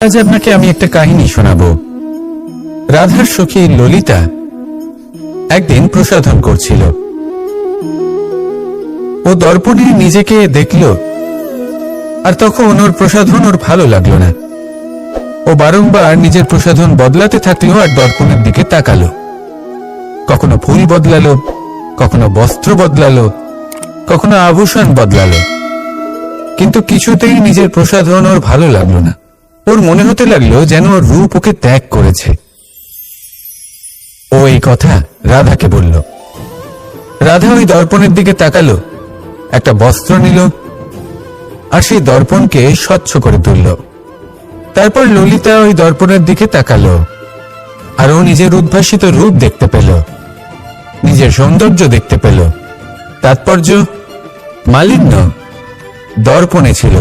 আজ আপনাকে আমি একটা কাহিনী শোনাবো। রাধার সখী ললিতা একদিন প্রসাধন করছিল। ও দর্পণে নিজেকে দেখল, আর তখন ওর প্রসাধন ওর ভালো লাগলো না। ও বারংবার নিজের প্রসাধন বদলাতে থাকলো আর দর্পণের দিকে তাকালো। কখনো ফুল বদলালো, কখনো বস্ত্র বদলালো, কখনো আভূষণ বদলালো, কিন্তু কিছুতেই নিজের প্রসাধন ওর ভালো লাগলো না। ওর মনে হতে লাগলো যেন ওর রূপ ওকে ত্যাগ করেছে। ও এই কথা রাধাকে বলল। রাধা ওই দর্পণের দিকে তাকালো, একটা বস্ত্র নিল আর সেই দর্পণকে স্বচ্ছ করে তুলল। তারপর ললিতা ওই দর্পণের দিকে তাকালো আর ও নিজের উদ্ভাসিত রূপ দেখতে পেল, নিজের সৌন্দর্য দেখতে পেল। তাৎপর্য মালিন্য দর্পণে ছিল,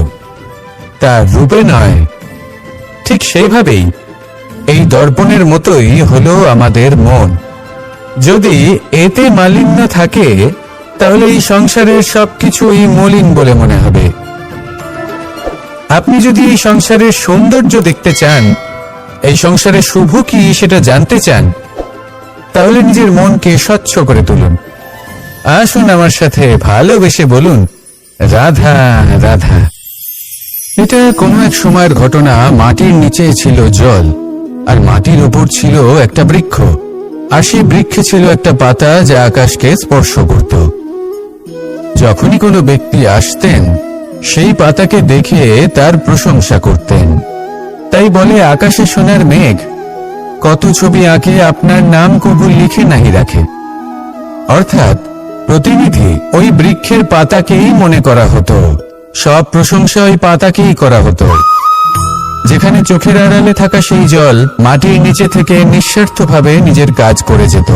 তার রূপে নয়। ঠিক সেইভাবেই এই দর্পণের মতোই হলো আমাদের মন। যদি এতে মালিন্য থাকে তাহলে এই সংসারের সবকিছুই মলিন বলে মনে হবে। আপনি যদি এই সংসারের সৌন্দর্য দেখতে চান, এই সংসারের শুভ কি সেটা জানতে চান, তাহলে নিজের মনকে স্বচ্ছ করে তুলুন। আসুন আমার সাথে ভালোবেসে বলুন, রাধা রাধা। এটা কোনো এক সময়ের ঘটনা। মাটির নিচে ছিল জল, আর মাটির উপর ছিল একটা বৃক্ষ, আর সেই বৃক্ষে ছিল একটা পাতা যা আকাশকে স্পর্শ করত। যখনই কোনো ব্যক্তি আসতেন, সেই পাতাকে দেখে তার প্রশংসা করতেন। তাই বলে আকাশে সোনার মেঘ কত ছবি আঁকে, আপনার নাম কবু লিখে নাহি রাখে। অর্থাৎ প্রতিনিধি ওই বৃক্ষের পাতাকেই মনে করা হতো, সব প্রশংসা ওই পাতাকেই করা হতো। যেখানে চোখের আড়ালে থাকা সেই জল মাটির নিচে থেকে নিঃস্বার্থভাবে নিজের কাজ করে যেত,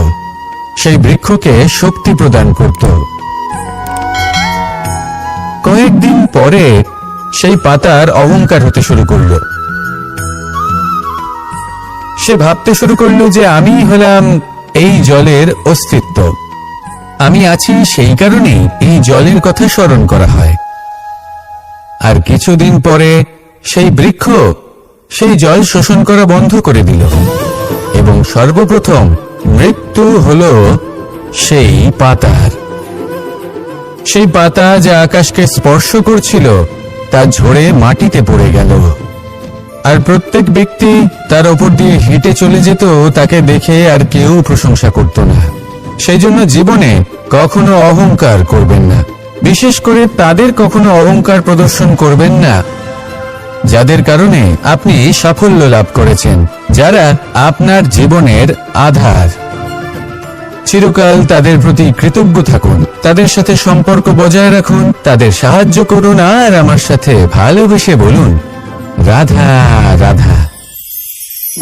সেই বৃক্ষকে শক্তি প্রদান করত। কয়েকদিন পরে সেই পাতার অহংকার হতে শুরু করল। সে ভাবতে শুরু করল যে আমি হলাম এই জলের অস্তিত্ব, আমি আছি সেই কারণেই এই জলের কথা স্মরণ করা হয়। আর কিছুদিন পরে সেই বৃক্ষ সেই জল শোষণ করা বন্ধ করে দিল, এবং সর্বপ্রথম মৃত্যু হলো সেই পাতার। সেই পাতা যা আকাশকে স্পর্শ করছিল তা ঝরে মাটিতে পড়ে গেল, আর প্রত্যেক ব্যক্তি তার ওপর দিয়ে হেঁটে চলে যেত, তাকে দেখে আর কেউ প্রশংসা করত না। সেই জন্য জীবনে কখনো অহংকার করবেন না, বিশেষ করে তাদের কখনো অহংকার প্রদর্শন করবেন না যাদের কারণে আপনি সাফল্য লাভ করেছেন, যারা আপনার জীবনের আধার। চিরকাল তাদের প্রতি কৃতজ্ঞ থাকুন, তাদের সাথে সম্পর্ক বজায় রাখুন, তাদের সাহায্য করুন, আর আমার সাথে ভালোবেসে বলুন, রাধা রাধা।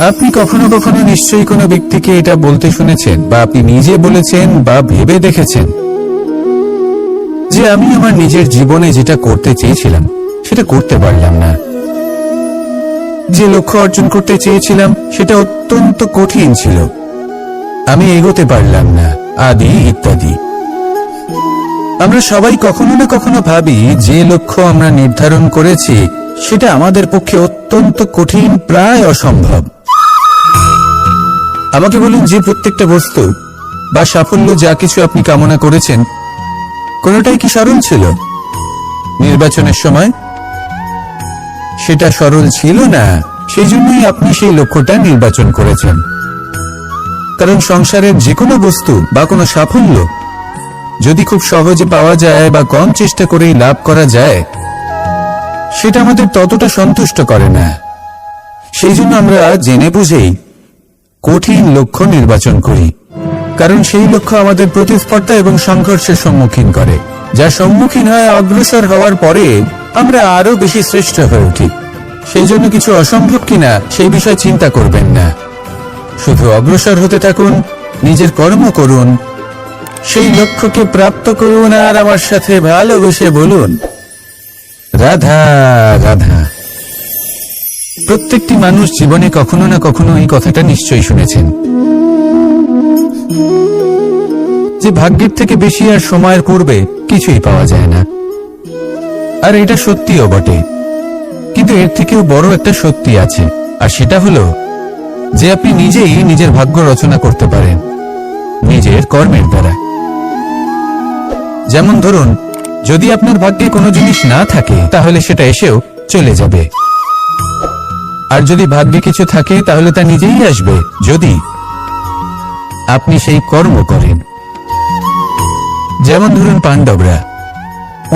আপনি কখনো কখনো নিশ্চয়ই কোনো ব্যক্তিকে এটা বলতে শুনেছেন, বা আপনি নিজে বলেছেন বা ভেবে দেখেছেন যে আমি আমার নিজের জীবনে যেটা করতে চেয়েছিলাম সেটা করতে পারলাম না, যে লক্ষ্য অর্জন করতে চেয়েছিলাম সেটা অত্যন্ত কঠিন ছিল, আমি এগোতে পারলাম না, আদি ইত্যাদি। আমরা সবাই কখনো না কখনো ভাবি যে লক্ষ্য আমরা নির্ধারণ করেছি সেটা আমাদের পক্ষে অত্যন্ত কঠিন, প্রায় অসম্ভব। আমাকে বলুন, যে প্রত্যেকটা বস্তু বা সাফল্য যা কিছু আপনি কামনা করেছেন, কোনোটাই কি সরল ছিল? নির্বাচনের সময় সেটা সরল ছিল না, সেই জন্যই আপনি সেই লক্ষ্যটা নির্বাচন করেছেন। কারণ সংসারের যে কোনো বস্তু বা কোনো সাফল্য যদি খুব সহজে পাওয়া যায় বা কম চেষ্টা করেই লাভ করা যায়, সেটা আমাদের ততটা সন্তুষ্ট করে না। সেই জন্য আমরা জেনে বুঝেই কঠিন লক্ষ্য নির্বাচন করি, কারণ সেই লক্ষ্য আমাদের প্রতিস্পর্ধা এবং সংঘর্ষের সম্মুখীন করে, যা সম্মুখীন হয় অগ্রসর হওয়ার পরে আমরা আরো বেশি শ্রেষ্ঠ হয়ে উঠি। সেই জন্য কিছু অসম্ভব কিনা সেই বিষয়ে চিন্তা করবেন না, শুধু অগ্রসর হতে থাকুন, নিজের কর্ম করুন, সেই লক্ষ্যকে প্রাপ্ত করুন, আর আমার সাথে ভালোবেসে বলুন, রাধা রাধা। প্রত্যেকটি মানুষ জীবনে কখনো না কখনো এই কথাটা নিশ্চয়ই শুনেছেন যে ভাগ্যের থেকে বেশি আর সময়ের পূর্বে কিছুই পাওয়া যায় না। আর এটা সত্যিও বটে। কিন্তু এর থেকেও বড় একটা সত্যি আছে, আর সেটা হলো যে আপনি নিজেই নিজের ভাগ্য রচনা করতে পারেন নিজের কর্মের দ্বারা। যেমন ধরুন, যদি আপনার ভাগ্যে কোনো জিনিস না থাকে তাহলে সেটা এসেও চলে যাবে, আর যদি ভাগ্যে কিছু থাকে তাহলে তা নিজেই আসবে, যদি আপনি সেই কর্ম করেন। যেমন ধরুন পাণ্ডবরা,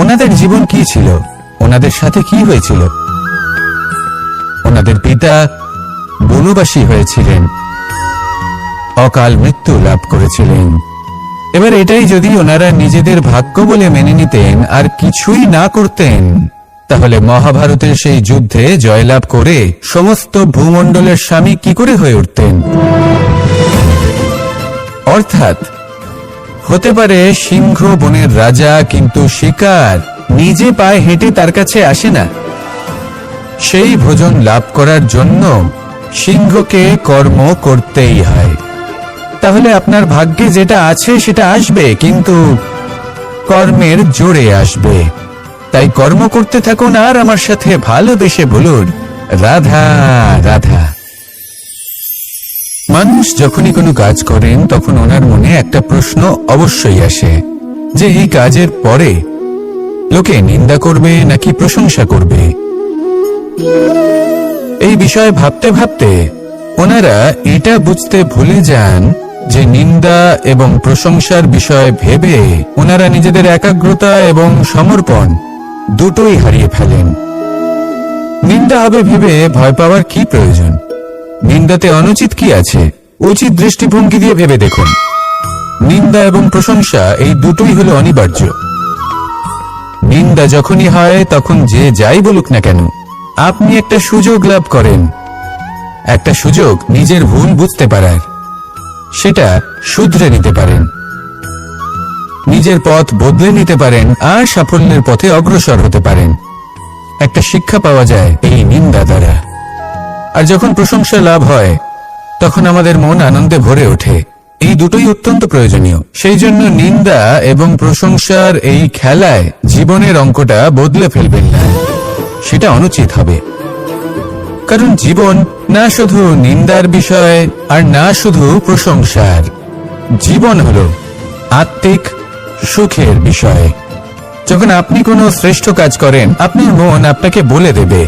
ওনাদের জীবন কি ছিল, ওনাদের সাথে কি হয়েছিল? ওনাদের পিতা বনবাসী হয়েছিলেন, অকাল মৃত্যু লাভ করেছিলেন। এবার এটাই যদি ওনারা নিজেদের ভাগ্য বলে মেনে নিতেন আর কিছুই না করতেন, তাহলে মহাভারতের সেই যুদ্ধে জয়লাভ করে সমস্ত ভূমণ্ডলের স্বামী কি করে হয়ে উঠতেন? অর্থাৎ হতে পারে সিংহ বনের রাজা, কিন্তু শিকার নিজে পায়ে হেঁটে তার কাছে আসে না। সেই ভোজন লাভ করার জন্য সিংহকে কর্ম করতেই হয়। তাহলে আপনার ভাগ্যে যেটা আছে সেটা আসবে, কিন্তু কর্মের জোরে আসবে। তাই কর্ম করতে থাকুন আর আমার সাথে ভালোবেসে বলুন, রাধা রাধা। মানুষ যখনই কোনো কাজ করেন তখন ওনার মনে একটা প্রশ্ন অবশ্যই আসে যে এই কাজের পরে লোকে নিন্দা করবে নাকি প্রশংসা করবে। এই বিষয়ে ভাবতে ভাবতে ওনারা এটা বুঝতে ভুলে যান যে নিন্দা এবং প্রশংসার বিষয় ভেবে ওনারা নিজেদের একাগ্রতা এবং সমর্পণ দুটোই হারিয়ে ফেলেন। নিন্দা হবে ভেবে ভয় পাওয়ার কি প্রয়োজন? নিন্দাতে অনুচিত কি আছে? উচিত দৃষ্টিভঙ্গি দিয়ে ভেবে দেখুন। নিন্দা এবং প্রশংসা এই দুটোই হলো অনিবার্য। নিন্দা যখনই হয় তখন যে যাই বলুক না কেন, আপনি একটা সুযোগ লাভ করেন, একটা সুযোগ নিজের ভুল বুঝতে পারার, সেটা শুধরে নিতে পারেন, নিজের পথ বদলে নিতে পারেন আর সাফল্যের পথে অগ্রসর হতে পারেন। একটা শিক্ষা পাওয়া যায় এই নিন্দা দ্বারা। আর যখন প্রশংসা লাভ হয় তখন আমাদের মন আনন্দে ভরে ওঠে। এই দুটোই অত্যন্ত প্রয়োজনীয়। সেই জন্য নিন্দা এবং প্রশংসার এই খেলায় জীবনের অঙ্কটা বদলে ফেলবেন না, সেটা অনুচিত হবে। কারণ জীবন না শুধু নিন্দার বিষয় আর না শুধু প্রশংসার, জীবন হলো আত্মিক সুখের বিষয়। যখন আপনি কোনো শ্রেষ্ঠ কাজ করেন, আপনার মন আপনাকে বলে দেবে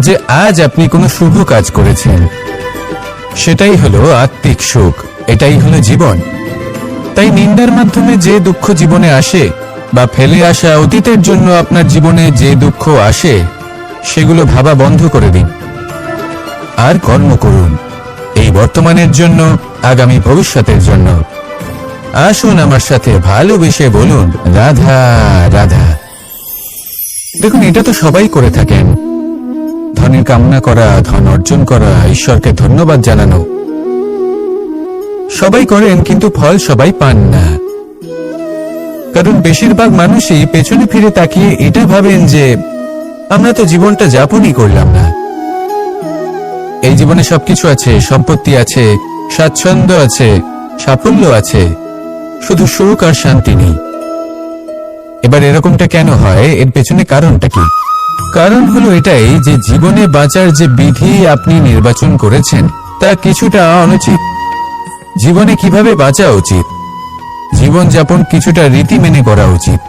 যে আজ আপনি কোনো শুভ কাজ করেছেন। সেটাই হলো আত্মিক সুখ, এটাই হলো জীবন। তাই নিন্দার মাধ্যমে যে দুঃখ জীবনে আসে বা ফেলে আসা অতীতের জন্য আপনার জীবনে যে দুঃখ আসে, সেগুলো ভাবা বন্ধ করে দিন আর কর্ম করুন এই বর্তমানের জন্য, আগামী ভবিষ্যতের জন্য। আসুন আমার সাথে ভালোবেসে বলুন, রাধা রাধা। দেখুন, এটা তো সবাই করে থাকেন, ধনের কামনা করা, ধন অর্জন করা, ঈশ্বরকে ধন্যবাদ জানানো, সবাই করেন, কিন্তু ফল সবাই পান না। কারণ বেশিরভাগ মানুষই পেছনে ফিরে তাকিয়ে এটা ভাবেন যে আমরা তো জীবনটা যাপনই করলাম না। এই জীবনে সবকিছু আছে, সম্পত্তি আছে, স্বাচ্ছন্দ্য আছে, সাফল্য আছে, শুধু সুখ আর শান্তি নেই। এবার এরকমটা কেন হয়? এর পেছনে কারণটা কি? কারণ হলো এটাই যে জীবনে বাঁচার যে বিধি আপনি নির্বাচন করেছেন তা কিছুটা অনুচিত। জীবনে কিভাবে বাঁচা উচিত, জীবন যাপন কিছুটা রীতি মেনে করা উচিত।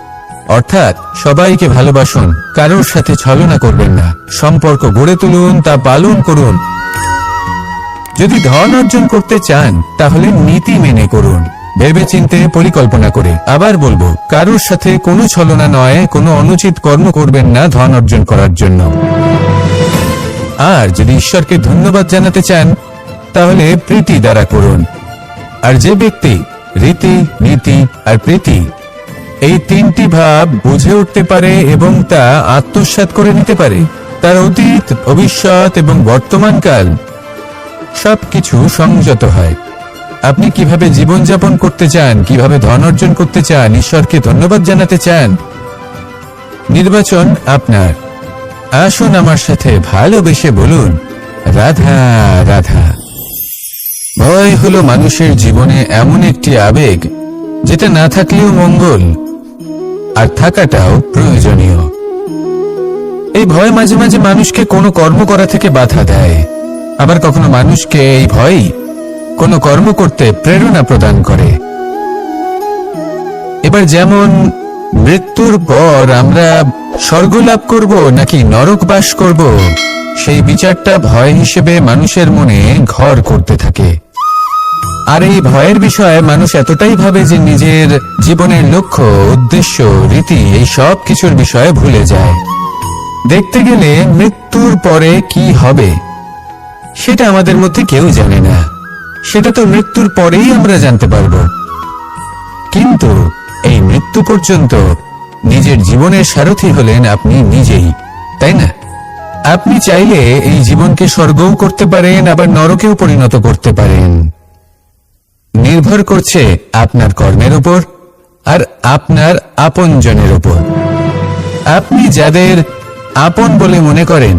অর্থাৎ সবাইকে ভালোবাসুন, কারোর সাথে ছলনা করবেন না, সম্পর্ক গড়ে তুলুন, তা পালন করুন। যদি ধন অর্জন করতে চান তাহলে নীতি মেনে করুন, ভেবেচিন্তে পরিকল্পনা করে। আবার বলবো, কারোর সাথে কোনো ছলনা নয়, কোনো অনুচিত কর্ম করবেন না ধন অর্জন করার জন্য। আর যদি ঈশ্বরকে ধন্যবাদ জানাতে চান তাহলে প্রীতি দ্বারা করুন। আর যে ব্যক্তি রীতি, নীতি আর প্রীতি এই তিনটি ভাব বুঝে উঠতে পারে এবং তা আত্মসাৎ করে নিতে পারে, তার অতীত, ভবিষ্যৎ এবং বর্তমানকাল সবকিছু সংযত হয়। আপনি কিভাবে জীবনযাপন করতে চান, কিভাবে ধন অর্জন করতে চান, ঈশ্বরকে ধন্যবাদ জানাতে চান, নির্বাচন আপনার। আসুন আমার সাথে ভালোবেসে বলুন, রাধা রাধা। ভয় হলো মানুষের জীবনে এমন একটি আবেগ যেটা না থাকলেও মঙ্গল, আর থাকাটাও প্রয়োজনীয়। এই ভয় মাঝে মাঝে মানুষকে কোনো কর্ম করা থেকে বাধা দেয়, আবার কখনো মানুষকে এই ভয় কোনো কর্ম করতে প্রেরণা প্রদান করে। এবার যেমন মৃত্যুর পর আমরা স্বর্গ লাভ করব নাকি নরক বাস করব, সেই বিচারটা ভয় হিসেবে মানুষের মনে ঘর করতে থাকে। আর এই ভয়ের বিষয়ে মানুষ এতটাই ভাবে যে নিজের জীবনের লক্ষ্য, উদ্দেশ্য, রীতি এই সব কিছুর বিষয়ে ভুলে যায়। দেখতে গেলে মৃত্যুর পরে কি হবে সেটা আমাদের মধ্যে কেউ জানে না, সেটা তো মৃত্যুর পরেই আমরা জানতে পারব। কিন্তু এই মৃত্যু পর্যন্ত নিজের জীবনের সারথি হলেন আপনি নিজেই, তাই না? আপনি চাইলে এই জীবনকে স্বর্গও করতে পারেন, আবার নরকেও পরিণত করতে পারেন। নির্ভর করছে আপনার কর্মের উপর আর আপনার আপনজনের উপর। আপনি যাদের আপন বলে মনে করেন,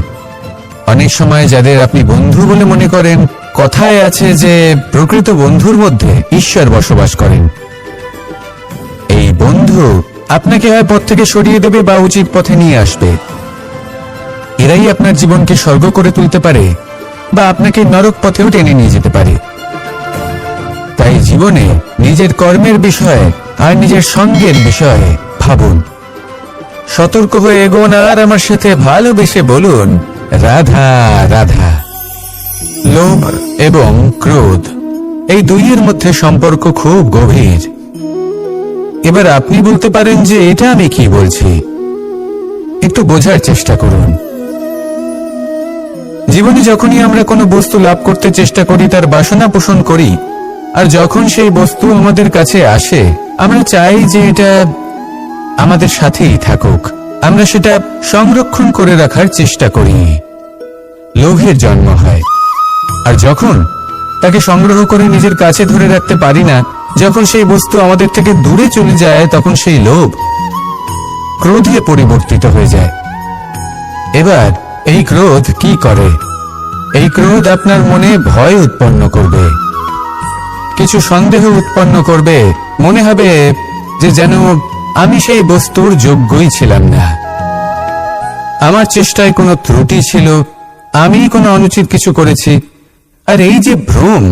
অনেক সময় যাদের আপনি বন্ধু বলে মনে করেন, কথায় আছে যে প্রকৃত বন্ধুর মধ্যে ঈশ্বর বসবাস করেন। এই বন্ধু আপনাকে হয় পথ থেকে সরিয়ে দেবে বা উচিত পথে নিয়ে আসবে। এরাই আপনার জীবনকে স্বর্গ করে তুলতে পারে বা আপনাকে নরক পথেও টেনে নিয়ে যেতে পারে। তাই জীবনে নিজের কর্মের বিষয়ে আর নিজের সঙ্গের বিষয়ে ভাবুন, সতর্ক হয়ে এগোন আর আমার সাথে ভালোবেসে বলুন, রাধা রাধা। লোভ এবং ক্রোধ এই দুইয়ের মধ্যে সম্পর্ক খুব গভীর। এবার আপনি বলতে পারেন যে এটা আমি কি বলছি, একটু বোঝার চেষ্টা করুন। জীবনে যখনই আমরা কোনো বস্তু লাভ করতে চেষ্টা করি, তার বাসনা পোষণ করি, আর যখন সেই বস্তু আমাদের কাছে আসে, আমরা চাই যে এটা আমাদের সাথেই থাকুক, আমরা সেটা সংরক্ষণ করে রাখার চেষ্টা করি। লোভের জন্ম হয়। আর যখন তাকে সংগ্রহ করে নিজের কাছে ধরে রাখতে পারি না, যখন সেই বস্তু আমাদের থেকে দূরে চলে যায়, তখন সেই লোভ ক্রোধে পরিবর্তিত হয়ে যায়। এবার এই ক্রোধ কি করে? এই ক্রোধ আপনার মনে ভয় উৎপন্ন করবে, কিছু সন্দেহ উৎপন্ন করবে, মনে হবে যে যেন আমি সেই বস্তুর যোগ্যই ছিলাম না, আমার চেষ্টায় কোনো ত্রুটি ছিল, আমি কোনো অনুচিত কিছু করেছি। আর এই যে ভ্রম,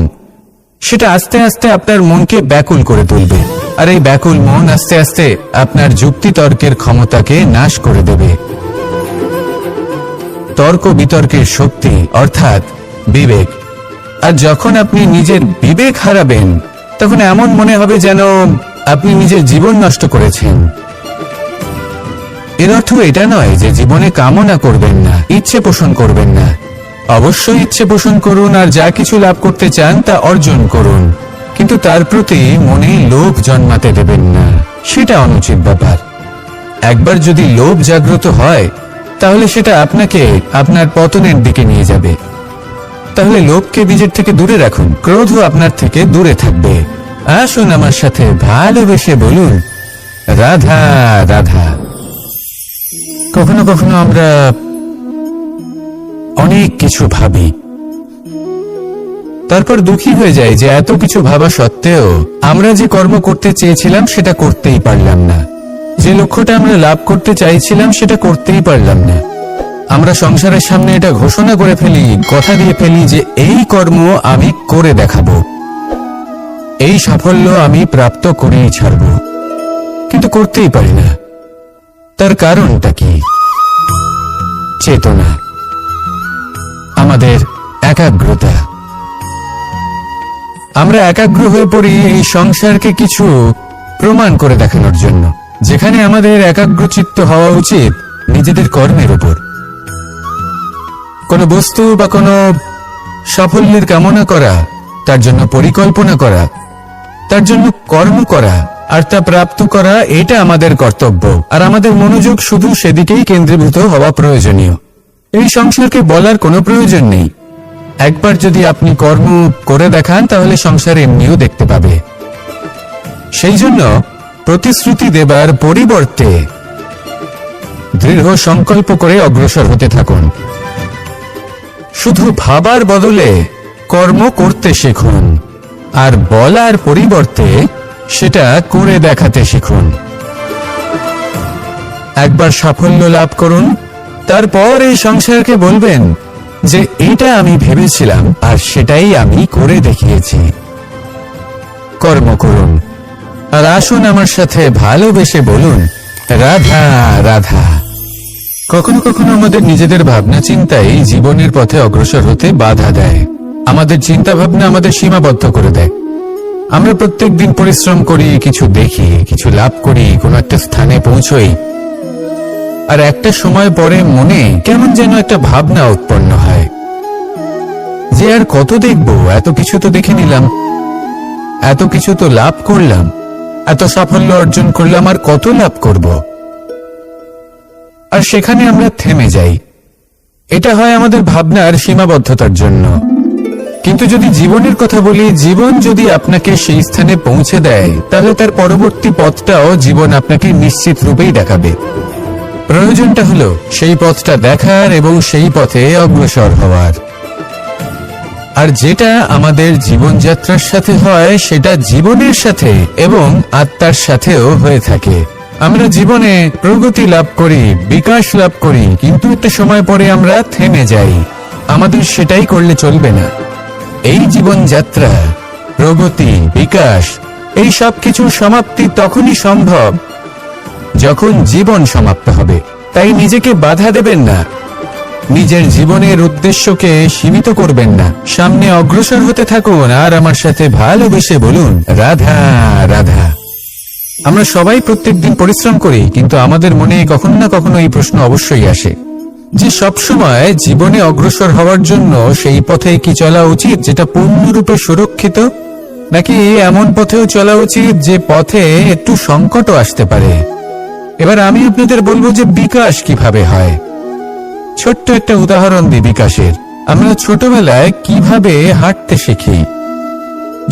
সেটা আস্তে আস্তে আপনার মনকে ব্যাকুল করে তুলবে, আর এই ব্যাকুল মন আস্তে আস্তে আপনার যুক্তি তর্কের ক্ষমতাকে নাশ করে দেবে। তর্ক বিতর্কের শক্তি অর্থাৎ বিবেক। আর যখন আপনি নিজের বিবেক হারাবেন, তখন এমন মনে হবে যেন আপনি নিজের জীবন নষ্ট করেছেন। এর অর্থ এটা নয় যে জীবনে কামনা করবেন না, ইচ্ছে পোষণ করবেন না। অবশ্যই ইচ্ছে পোষণ করুন, আর যা কিছু লাভ করতে চান তা অর্জন করুন, কিন্তু তার প্রতি মনে লোভ জন্মাতে দেবেন না, সেটা অনুচিত ব্যাপার। একবার যদি লোভ জাগ্রত হয়, তাহলে সেটা আপনাকে আপনার পতনের দিকে নিয়ে যাবে। তাহলে লোভকে নিজের থেকে দূরে রাখুন, ক্রোধও আপনার থেকে দূরে থাকবে। আসুন আমার সাথে ভালোবেসে বলুন, রাধা রাধা। কখনো কখনো আমরা অনেক কিছু ভাবি, তারপর দুঃখী হয়ে যাই যে এত কিছু ভাবা সত্ত্বেও আমরা যে কর্ম করতে চেয়েছিলাম সেটা করতেই পারলাম না, যে লক্ষ্যটা আমরা লাভ করতে চাইছিলাম সেটা করতেই পারলাম না। আমরা সংসারের সামনে এটা ঘোষণা করে ফেলি, কথা দিয়ে ফেলি যে এই কর্ম আমি করে দেখাবো, এই সাফল্য আমি প্রাপ্ত করেই ছাড়ব, কিন্তু করতেই পারি না। তার কারণটা কি? চেতনা, আমাদের একাগ্রতা। আমরা একাগ্র হয়ে পড়ি এই সংসারকে কিছু প্রমাণ করে দেখানোর জন্য, যেখানে আমাদের একাগ্রচিত্ত হওয়া উচিত নিজেদের কর্মের উপর। কোনো বস্তু বা কোনো সাফল্যের কামনা করা, তার জন্য পরিকল্পনা করা, তার জন্য কর্ম করা আর তা প্রাপ্ত করা, এটা আমাদের কর্তব্য। আর আমাদের মনোযোগ শুধু সেদিকেই কেন্দ্রীভূত হওয়া প্রয়োজনীয়। এই সংসারকে বলার কোনো প্রয়োজন নেই। একবার যদি আপনি কর্ম করে দেখান, তাহলে সংসার এমনিও দেখতে পাবে। সেই জন্য প্রতিশ্রুতি দেবার পরিবর্তে দৃঢ় সংকল্প করে অগ্রসর হতে থাকুন। শুধু ভাবার বদলে কর্ম করতে শিখুন, আর বলার পরিবর্তে সেটা করে দেখাতে শিখুন। একবার সাফল্য লাভ করুন, তারপর এই সংসারকে বলবেন যে এটা আমি ভেবেছিলাম আর সেটাই আমি করে দেখিয়েছি। কর্ম করুন আর আসুন আমার সাথে ভালোবেসে বলুন রাধা রাধা। কখনো কখনো আমাদের নিজেদের ভাবনা চিন্তাই জীবনের পথে অগ্রসর হতে বাধা দেয়। আমাদের চিন্তা ভাবনা আমাদের সীমাবদ্ধ করে দেয়। আমরা প্রত্যেকদিন পরিশ্রম করি, কিছু দেখি, কিছু লাভ করি, কোনো একটা স্থানে পৌঁছই, আর একটা সময় পরে মনে কেমন যেন একটা ভাবনা উৎপন্ন হয় যে আর কত দেখবো, এত কিছু তো দেখে নিলাম, এত কিছু তো লাভ করলাম, এত সাফল্য অর্জন করলাম, আর কত লাভ করব। আর সেখানে আমরা থেমে যাই। এটা হয় আমাদের ভাবনার সীমাবদ্ধতার জন্য। কিন্তু যদি জীবনের কথা বলি, জীবন যদি আপনাকে সেই স্থানে পৌঁছে দেয়, তাহলে তার পরবর্তী পথটাও জীবন আপনাকে নিশ্চিত রূপেই দেখাবে। প্রয়োজনটা হলো সেই পথটা দেখার এবং সেই পথে অগ্রসর হওয়ার। আর যেটা আমাদের জীবনযাত্রার সাথে হয় সেটা জীবনের সাথে এবং আত্মার সাথেও হয়ে থাকে। আমরা জীবনে প্রগতি লাভ করি, বিকাশ লাভ করি, কিন্তু একটা সময় পরে আমরা থেমে যাই। আমাদের সেটাই করলে চলবে না। এই জীবনযাত্রা, প্রগতি, বিকাশ, এই সব কিছুর সমাপ্তি তখনই সম্ভব যখন জীবন সমাপ্ত হবে। তাই নিজেকে বাধা দেবেন না, নিজের জীবনের উদ্দেশ্যকে সীমিত করবেন না। সামনে অগ্রসর হতে থাকুন আর আমার সাথে ভালোবেসে বলুন রাধা রাধা। আমরা সবাই প্রত্যেকদিন পরিশ্রম করি, কিন্তু আমাদের মনে কখনো না কখনো এই প্রশ্ন অবশ্যই আসে যে সবসময় জীবনে অগ্রসর হওয়ার জন্য সেই পথে কি চলা উচিত যেটা পূর্ণরূপে সুরক্ষিত, নাকি এমন পথেও চলা উচিত যে পথে একটু সংকটও আসতে পারে। এবার আমি আপনাদের বলবো যে বিকাশ কিভাবে হয়। ছোট্ট একটা উদাহরণ দিই বিকাশের। আমরা ছোটবেলায় কিভাবে হাঁটতে শিখি।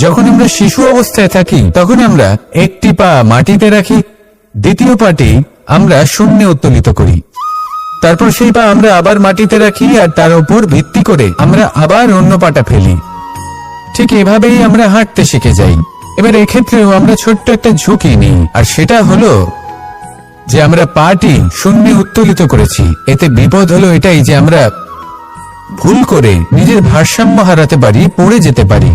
যখন আমরা শিশু অবস্থায় থাকি তখন আমরা একটি পা মাটিতে রাখি, দ্বিতীয় পাটি আমরা শূন্যে উত্তোলিত করি, তারপর সেই পা আমরা আবার মাটিতে রাখি আর তার উপর ভিত্তি করে আমরা আবার অন্য পাটা ফেলি। ঠিক এভাবেই আমরা হাঁটতে শিখে যাই। এবার এক্ষেত্রেও আমরা ছোট্ট একটা ঝুঁকি নিই, আর সেটা হলো যে আমরা পাটি শূন্যে উত্তোলিত করেছি। এতে বিপদ হলো এটাই যে আমরা ভুল করে নিজের ভারসাম্য হারাতে পারি, পড়ে যেতে পারি।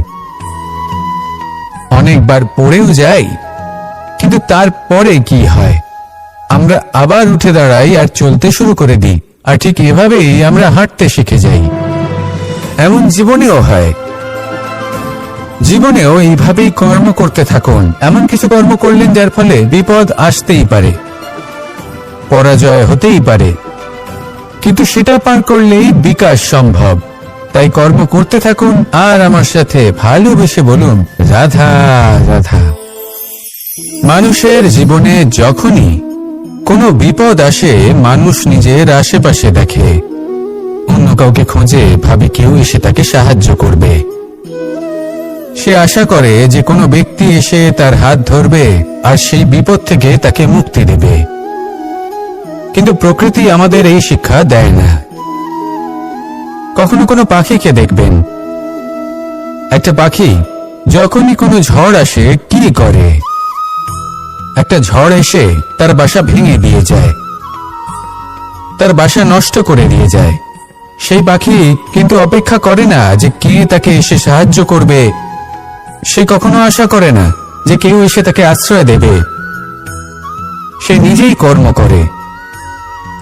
অনেকবার পড়েও যাই, কিন্তু তারপরে কি হয়, আমরা আবার উঠে দাঁড়াই আর চলতে শুরু করে দিই। আর ঠিক এভাবেই আমরা হাঁটতে শিখে যাই। এমন জীবনেও হয়। জীবনেও এইভাবেই কর্ম করতে থাকুন। এমন কিছু কর্ম করলেন যার ফলে বিপদ আসতেই পারে, পরাজয় হতেই পারে, কিন্তু সেটা পার করলেই বিকাশ সম্ভব। তাই কর্ম করতে থাকুন আর আমার সাথে ভালোবেসে বলুন রাধা রাধা। মানুষের জীবনে যখনই কোনো বিপদ আসে, মানুষ নিজের আশেপাশে দেখে, অন্য কাউকে খোঁজে, ভাবে কেউ এসে তাকে সাহায্য করবে। সে আশা করে যে কোনো ব্যক্তি এসে তার হাত ধরবে আর সেই বিপদ থেকে তাকে মুক্তি দেবে। কিন্তু প্রকৃতি আমাদের এই শিক্ষা দেয় না। কখনো কোনো পাখিকে দেখবেন, একটা পাখি যখনই কোনো ঝড় আসে কি করে, একটা ঝড় এসে তার বাসা ভেঙে দিয়ে যায়, তার বাসা নষ্ট করে দিয়ে যায়। সেই পাখি কিন্তু অপেক্ষা করে না যে কে তাকে এসে সাহায্য করবে। সে কখনো আশা করে না যে কেউ এসে তাকে আশ্রয় দেবে। সে নিজেই কর্ম করে,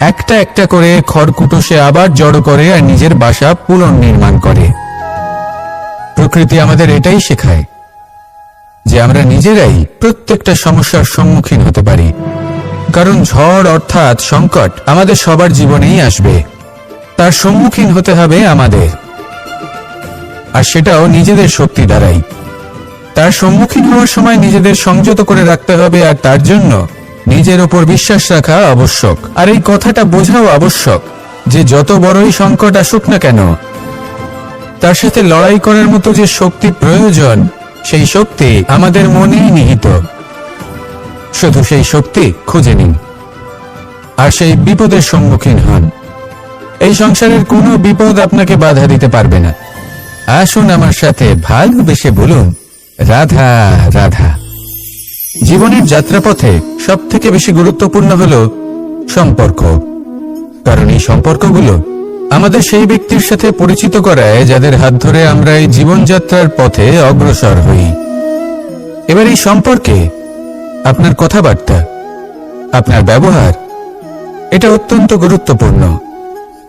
একটা একটা করে খড়কুটো সে আবার জড়ো করে আর নিজের বাসা পুনর্নির্মাণ করে। প্রকৃতি আমাদের এটাই শেখায় যে আমরা নিজেরাই প্রত্যেকটা সমস্যার সম্মুখীন হতে পারি। কারণ ঝড় অর্থাৎ সংকট আমাদের সবার জীবনেই আসবে, তার সম্মুখীন হতে হবে আমাদের, আর সেটাও নিজেদের শক্তি দ্বারাই। তার সম্মুখীন হওয়ার সময় নিজেদের সংযত করে রাখতে হবে, আর তার জন্য নিজের উপর বিশ্বাস রাখা আবশ্যক। আর এই কথাটা বোঝাও আবশ্যক যে যত বড়ই সংকট আসুক না কেন, তার সাথে লড়াই করার মতো যে শক্তি প্রয়োজন, সেই শক্তি আমাদের মনেই নিহিত। শুধু সেই শক্তি খুঁজে নিন আর সেই বিপদের সম্মুখীন হন। এই সংসারের কোনো বিপদ আপনাকে বাধা দিতে পারবে না। আসুন আমার সাথে ভালোবেসে বলুন রাধা রাধা। জীবনের যাত্রাপথে সব থেকে বেশি গুরুত্বপূর্ণ হলো সম্পর্ক। কারণ এই সম্পর্কগুলো আমাদের সেই ব্যক্তির সাথে পরিচিত করায় যাদের হাত ধরে আমরা এই জীবনযাত্রার পথে অগ্রসর হই। এবার এই সম্পর্কে আপনার কথাবার্তা, আপনার ব্যবহার, এটা অত্যন্ত গুরুত্বপূর্ণ।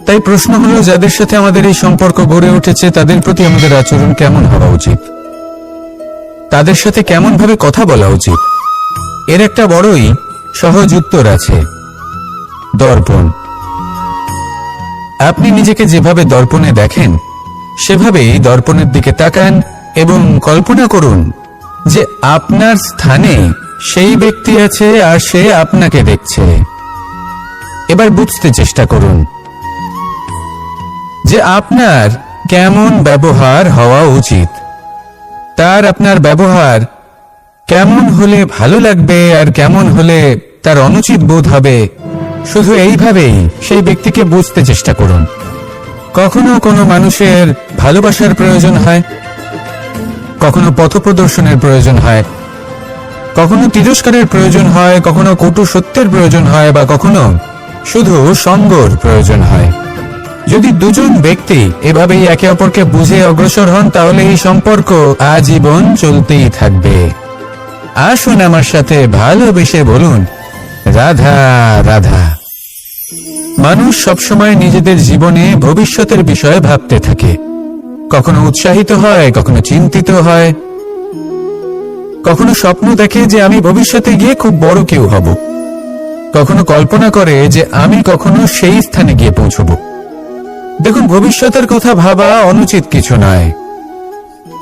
তাই প্রশ্ন হলো, যাদের সাথে আমাদের এই সম্পর্ক গড়ে উঠেছে তাদের প্রতি আমাদের আচরণ কেমন হওয়া উচিত, তাদের সাথে কেমন ভাবে কথা বলা উচিত। এর একটা বড়ই সহজ উত্তর আছে, দর্পণ। আপনি নিজেকে যেভাবে দর্পণে দেখেন সেভাবেই দর্পণের দিকে তাকান এবং কল্পনা করুন যে আপনার স্থানে সেই ব্যক্তি আছে আর সে আপনাকে দেখছে। এবার বুঝতে চেষ্টা করুন যে আপনার কেমন ব্যবহার হওয়া উচিত, তার আপনার ব্যবহার কেমন হলে ভালো লাগবে আর কেমন হলে তার অনুচিত বোধ হবে। শুধু এইভাবেই সেই ব্যক্তিকে বুঝতে চেষ্টা করুন। কখনো কোনো মানুষের ভালোবাসার প্রয়োজন হয়, কখনো পথপ্রদর্শনের প্রয়োজন হয়, কখনো তিরস্কারের প্রয়োজন হয়, কখনো কটু সত্যের প্রয়োজন হয়, বা কখনো শুধু সঙ্গর প্রয়োজন হয়। যদি দুজন ব্যক্তি এভাবেই একে অপরকে বুঝে অগ্রসর হন তাহলে এই সম্পর্ক আজীবন চলতেই থাকবে। আসুন আমার সাথে ভালোবেসে বলুন, রাধা রাধা। মানুষ সবসময় নিজেদের জীবনে ভবিষ্যতের বিষয়ে ভাবতে থাকে। কখনো উৎসাহিত হয়, কখনো চিন্তিত হয়, কখনো স্বপ্ন দেখে যে আমি ভবিষ্যতে গিয়ে খুব বড় কেউ হব, কখনো কল্পনা করে যে আমি কখনো সেই স্থানে গিয়ে পৌঁছব। দেখুন, ভবিষ্যতের কথা ভাবা অনুচিত কিছু নয়,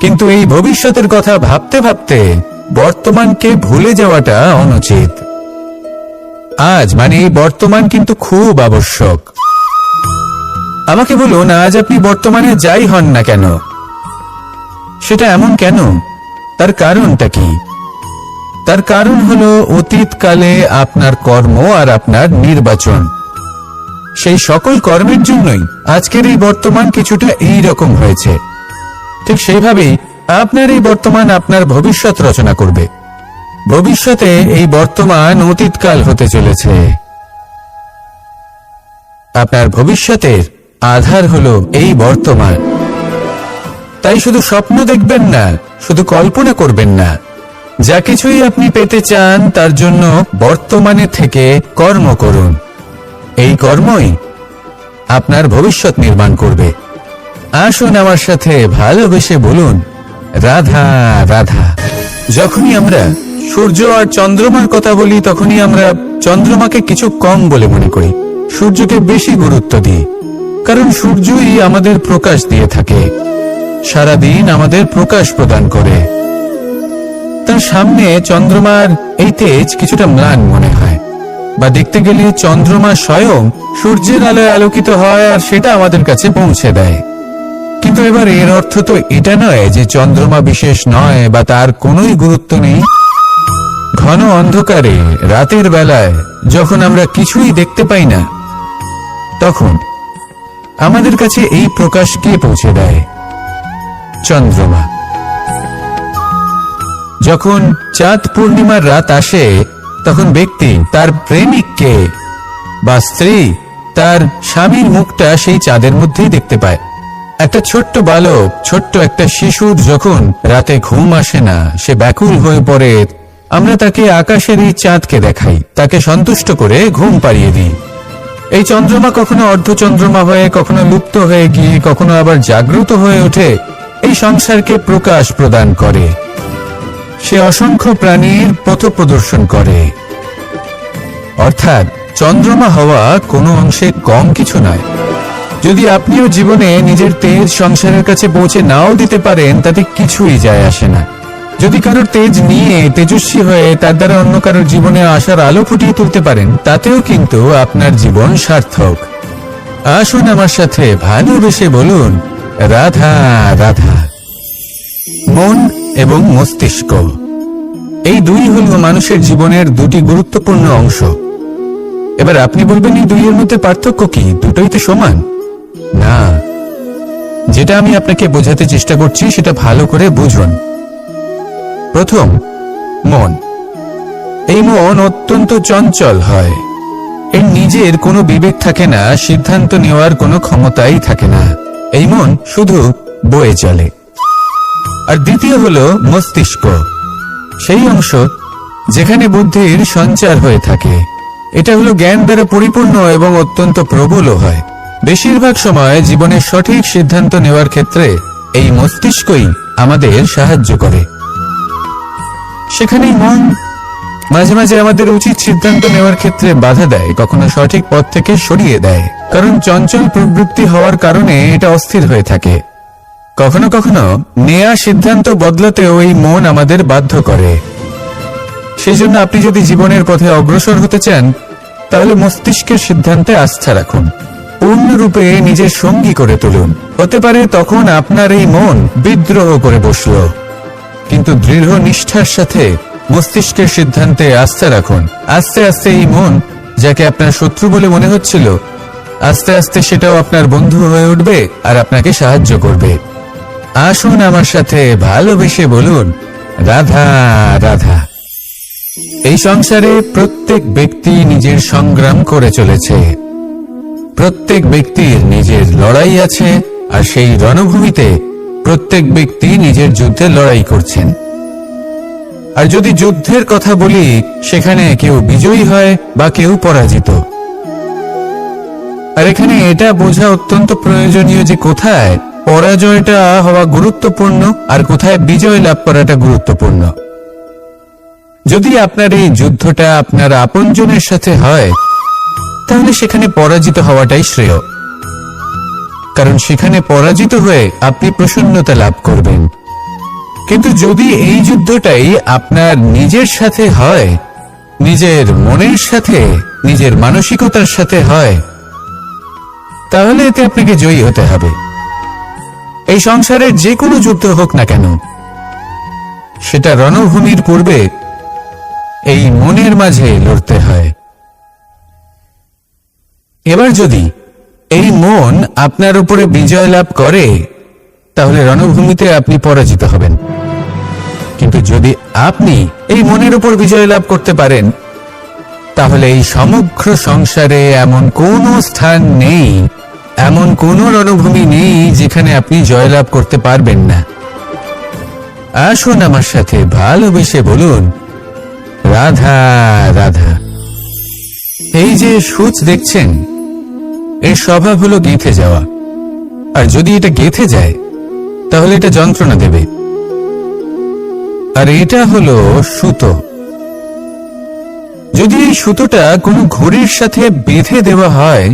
কিন্তু এই ভবিষ্যতের কথা ভাবতে ভাবতে বর্তমানকে ভুলে যাওয়াটা অনুচিত। আজ মানে এই বর্তমান কিন্তু খুব আবশ্যক। আমাকে বলুন, আজ আপনি বর্তমানে যাই হন না কেন, সেটা এমন কেন? তার কারণটা কি? তার কারণ হলো অতীতকালে আপনার কর্ম আর আপনার নির্বাচন। সেই সকল কর্মের জন্যই আজকের এই বর্তমান কিছুটা এই রকম হয়েছে। ঠিক সেইভাবেই আপনার এই বর্তমান আপনার ভবিষ্যৎ রচনা করবে। ভবিষ্যতে এই বর্তমান অতীতকাল হতে চলেছে। আপনার ভবিষ্যতের আধার হলো এই বর্তমান। তাই শুধু স্বপ্ন দেখবেন না, শুধু কল্পনা করবেন না। যা কিছুই আপনি পেতে চান তার জন্য বর্তমানে থেকে কর্ম করুন। এই কর্মই আপনার ভবিষ্যৎ নির্মাণ করবে। আসুন আমার সাথে ভালোবেসে বলুন, রাধা রাধা। যখনই আমরা সূর্য আর চন্দ্রমার কথা বলি তখনই আমরা চন্দ্রমাকে কিছু কম বলে মনে করি, সূর্যকে বেশি গুরুত্ব দিই। কারণ সূর্যই আমাদের প্রকাশ দিয়ে থাকে, সারাদিন আমাদের প্রকাশ প্রদান করে। তার সামনে চন্দ্রমার এই তেজ কিছুটা ম্লান মনে হয়, বা দেখতে গেলে চন্দ্রমা স্বয়ং সূর্যের আলোয় আলোকিত হয় আর সেটা আমাদের কাছে পৌঁছে দেয়। কিন্তু এবার এর অর্থ তো এটা নয় যে চন্দ্রমা বিশেষ নয় বা তার কোনোই গুরুত্ব নেই। ঘন অন্ধকারে রাতের বেলায় যখন আমরা কিছুই দেখতে পাই না, তখন আমাদের কাছে এই প্রকাশ কে পৌঁছে দেয়? চন্দ্রমা। যখন চাঁদ পূর্ণিমার রাত আসে তখন ব্যক্তি তার প্রেমিককে বা স্ত্রী তার স্বামীর মুখটা সেই চাঁদের মধ্যেই দেখতে পায়। একটা ছোট্ট বালক, ছোট্ট একটা শিশুর যখন রাতে ঘুম আসে না, সে ব্যাকুল হয়ে পড়ে, আমরা তাকে আকাশের এই চাঁদকে দেখাই, তাকে সন্তুষ্ট করে ঘুম পাড়িয়ে দিই। এই চন্দ্রমা কখনো অর্ধচন্দ্রমা হয়ে, কখনো লুপ্ত হয়ে গিয়ে, কখনো আবার জাগ্রত হয়ে ওঠে, এই সংসারকে প্রকাশ প্রদান করে। সে অসংখ্য প্রাণীর পথ প্রদর্শন করে। অর্থাৎ চন্দ্রমা হওয়া কোনো অংশে কম কিছু নয়। যদি আপনিও জীবনে নিজের তেজ সংসারের কাছে পৌঁছে নাও দিতে পারেন তাতে কিছুই যায় আসে না। যদি কারোর তেজ নিয়ে তেজস্বী হয়ে তার দ্বারা অন্য কারোর জীবনে আসার আলো ফুটিয়ে তুলতে পারেন, তাতেও কিন্তু আপনার জীবন সার্থক। আসুন আমার সাথে ভালোবেসে বলুন, রাধা রাধা। মন এবং মস্তিষ্ক, এই দুই হল মানুষের জীবনের দুটি গুরুত্বপূর্ণ অংশ। এবার আপনি বলবেন, এই দুইয়ের মধ্যে পার্থক্য কি? দুটোই তো সমান। না, যেটা আমি আপনাকে বোঝাতে চেষ্টা করছি সেটা ভালো করে বুঝুন। প্রথম, মন। এই মন অত্যন্ত চঞ্চল হয়। এর নিজের কোনো বিবেক থাকে না, সিদ্ধান্ত নেওয়ার কোনো ক্ষমতাই থাকে না। এই মন শুধু বয়ে চলে। আর দ্বিতীয় হলো মস্তিষ্ক, সেই অংশ যেখানে বুদ্ধির সঞ্চার হয়ে থাকে। এটা হলো জ্ঞান দ্বারা পরিপূর্ণ এবং অত্যন্ত প্রবলও হয়। বেশিরভাগ সময় জীবনের সঠিক সিদ্ধান্ত নেওয়ার ক্ষেত্রে এই মস্তিষ্কই আমাদের সাহায্য করে। সেখানেই মন মাঝে মাঝে আমাদের উচিত সিদ্ধান্ত নেওয়ার ক্ষেত্রে বাধা দেয়, কখনো সঠিক পথ থেকে সরিয়ে দেয়, কারণ চঞ্চল প্রবৃত্তি হওয়ার কারণে এটা অস্থির হয়ে থাকে। কখনো কখনো নেয়া সিদ্ধান্ত বদলাতেও এই মন আমাদের বাধ্য করে। সেই জন্য আপনি যদি জীবনের পথে অগ্রসর হতে চান, তাহলে মস্তিষ্কের সিদ্ধান্তে আস্থা রাখুন, পূর্ণরূপে নিজের সঙ্গী করে তুলুন। হতে পারে তখন আপনার এই মন বিদ্রোহ করে বসল, কিন্তু দৃঢ় নিষ্ঠার সাথে মস্তিষ্কের সিদ্ধান্তে আস্থা রাখুন। আস্তে আস্তে এই মন, যাকে আপনার শত্রু বলে মনে হচ্ছিল, আস্তে আস্তে সেটাও আপনার বন্ধু হয়ে উঠবে আর আপনাকে সাহায্য করবে। আসুন আমার সাথে ভালোবেসে বলুন, রাধা রাধা। এই সংসারে প্রত্যেক ব্যক্তি নিজের সংগ্রাম করে চলেছে। প্রত্যেক ব্যক্তির নিজের লড়াই আছে, আর সেই রণভূমিতে প্রত্যেক ব্যক্তি নিজের যুদ্ধে লড়াই করছেন। আর যদি যুদ্ধের কথা বলি, সেখানে কেউ বিজয়ী হয় বা কেউ পরাজিত। আর এখানে এটা বোঝা অত্যন্ত প্রয়োজনীয় যে কোথায় পরাজয়টা হওয়া গুরুত্বপূর্ণ আর কোথায় বিজয় লাভ করাটা গুরুত্বপূর্ণ। যদি আপনার এই যুদ্ধটা আপনার আপনজনের সাথে হয়, তাহলে সেখানে পরাজিত হওয়াটাই শ্রেয়, কারণ সেখানে পরাজিত হয়ে আপনি প্রসন্নতা লাভ করবেন। কিন্তু যদি এই যুদ্ধটাই আপনার নিজের সাথে হয়, নিজের মনের সাথে, নিজের মানসিকতার সাথে হয়, তাহলে এতে আপনাকে জয়ী হতে হবে। এই সংসারের যে কোনো যুদ্ধ হোক না কেন, সেটা রণভূমির পূর্বে এই মনের মাঝে লড়তে হয়। এবার যদি এই মন আপনার উপরে বিজয় লাভ করে, তাহলে রণভূমিতে আপনি পরাজিত হবেন। কিন্তু যদি আপনি এই মনের উপর বিজয় লাভ করতে পারেন, তাহলে এই সমগ্র সংসারে এমন কোনো স্থান নেই, এমন কোনো রণভূমি নেই যেখানে আপনি জয়লাভ করতে পারবেন না। আসুন আমার সাথে ভালোবেসে বলুন, রাধা রাধা। এই যে সূচ দেখছেন, এর স্বভাব হলো গেঁথে যাওয়া। আর যদি এটা গেঁথে যায়, তাহলে এটা যন্ত্রণা দেবে। আর এটা হলো সুতো। যদি এই সুতোটা কোনো ঘড়ির সাথে বেঁধে দেওয়া হয়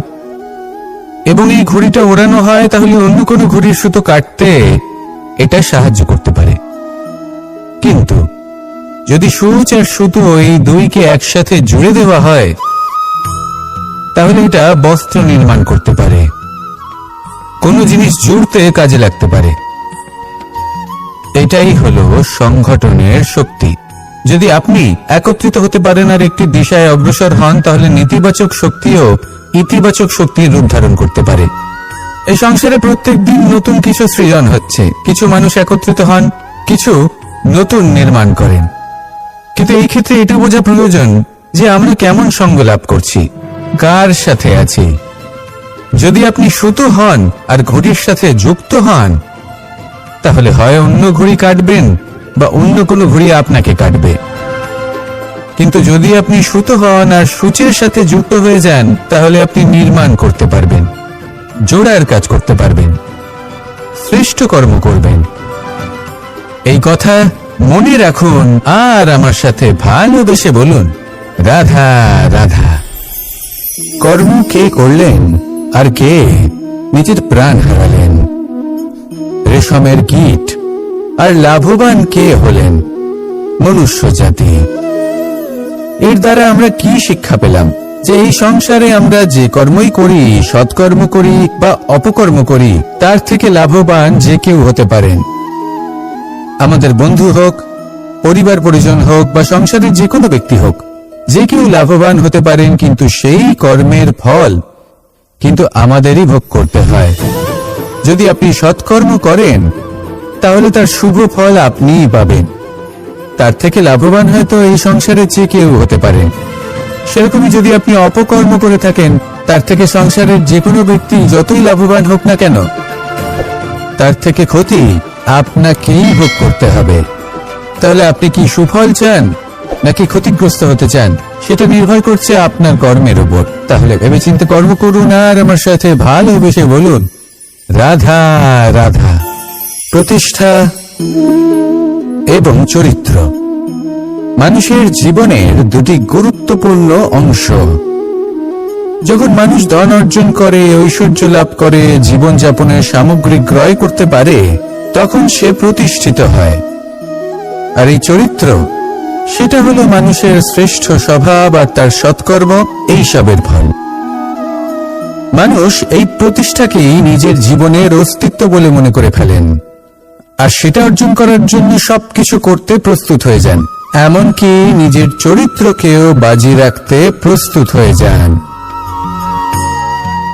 এবং এই ঘড়িটা ওড়ানো হয়, তাহলে অন্য কোনো ঘড়ির সুতো কাটতে এটা সাহায্য করতে পারে। কিন্তু যদি সূচ আর সুতো এই দুইকে একসাথে জুড়ে দেওয়া হয়, তাহলে এটা বস্ত্র নির্মাণ করতে পারে, কোনো জিনিস জুড়তে কাজে লাগতে পারে। এটাই হলো সংগঠনের শক্তি। যদি আপনি একত্রিত হতে পারেন আর একটি দিশায় অগ্রসর হন, তাহলে নেতিবাচক শক্তিও ইতিবাচক শক্তির রূপ ধারণ করতে পারে। এই সংসারে প্রত্যেক দিন নতুন কিছু সৃজন হচ্ছে। কিছু মানুষ একত্রিত হন, কিছু নতুন নির্মাণ করেন। কিন্তু এই ক্ষেত্রে এটা বোঝা প্রয়োজন যে আমরা কেমন সঙ্গ লাভ করছি, কার সাথে আছি। যদি আপনি সুতো হন আর ঘড়ির সাথে যুক্ত হন, তাহলে হয় অন্য ঘড়ি কাটবেন বা অন্য কোনো ঘড়ি আপনাকে কাটবে। কিন্তু যদি আপনি সুতো হন আর সূচের সাথে যুক্ত হয়ে যান, তাহলে আপনি নির্মাণ করতে পারবেন, জোড়ার কাজ করতে পারবেন, শ্রেষ্ঠ কর্ম করবেন। এই কথা মনে রাখুন আর আমার সাথে ভালোবেসে বলুন, রাধা রাধা। কর্ম কে করলেন আর কে নিজের প্রাণ হারালেন? রেশমের কীট আর লাভবান কে হলেন? মনুষ্য জাতি। এর দ্বারা আমরা কি শিক্ষা পেলাম? যে এই সংসারে আমরা যে কর্মই করি, সৎকর্ম করি বা অপকর্ম করি, তার থেকে লাভবান যে কেউ হতে পারেন। আমাদের বন্ধু হোক, পরিবার পরিজন হোক বা সংসারের যে কোনো ব্যক্তি হোক, যে কেউ লাভবান হতে পারেন, কিন্তু সেই কর্মের ফল কিন্তু আমাদেরই ভোগ করতে হয়। যদি আপনি সৎকর্ম করেন, তাহলে তার শুভ ফল আপনিই পাবেন। তার থেকে লাভবান হয়তো এই সংসারে যে কেউ হতে পারে। সেরকমই যদি আপনি অপকর্ম করে থাকেন, তার থেকে সংসারের যে কোনো ব্যক্তি যতই লাভবান হোক না কেন, তার থেকে ক্ষতি আপনাকেই ভোগ করতে হবে। তাহলে আপনি কি সুফল চান নাকি ক্ষতিগ্রস্ত হতে চান, সেটা নির্ভর করছে আপনার কর্মের উপর। তাহলে ভেবেচিন্তে কর্ম করুন আর আমার সাথে ভালোবেসে বলুন, রাধা রাধা। প্রতিষ্ঠা এবং চরিত্র মানুষের জীবনের দুটি গুরুত্বপূর্ণ অংশ। যখন মানুষ ধন অর্জন করে, ঐশ্বর্য লাভ করে, জীবনযাপনের সামগ্রী ক্রয় করতে পারে, তখন সে প্রতিষ্ঠিত হয়। আর এই চরিত্র, সেটা হলো মানুষের শ্রেষ্ঠ স্বভাব আর তার সৎকর্ম, এইসবের ফল। মানুষ এই প্রতিষ্ঠাকেই নিজের জীবনের অস্তিত্ব বলে মনে করে ফেলেন, আর সেটা অর্জন করার জন্য সবকিছু করতে প্রস্তুত হয়ে যান, এমনকি নিজের চরিত্রকেও বাজি রাখতে প্রস্তুত হয়ে যান।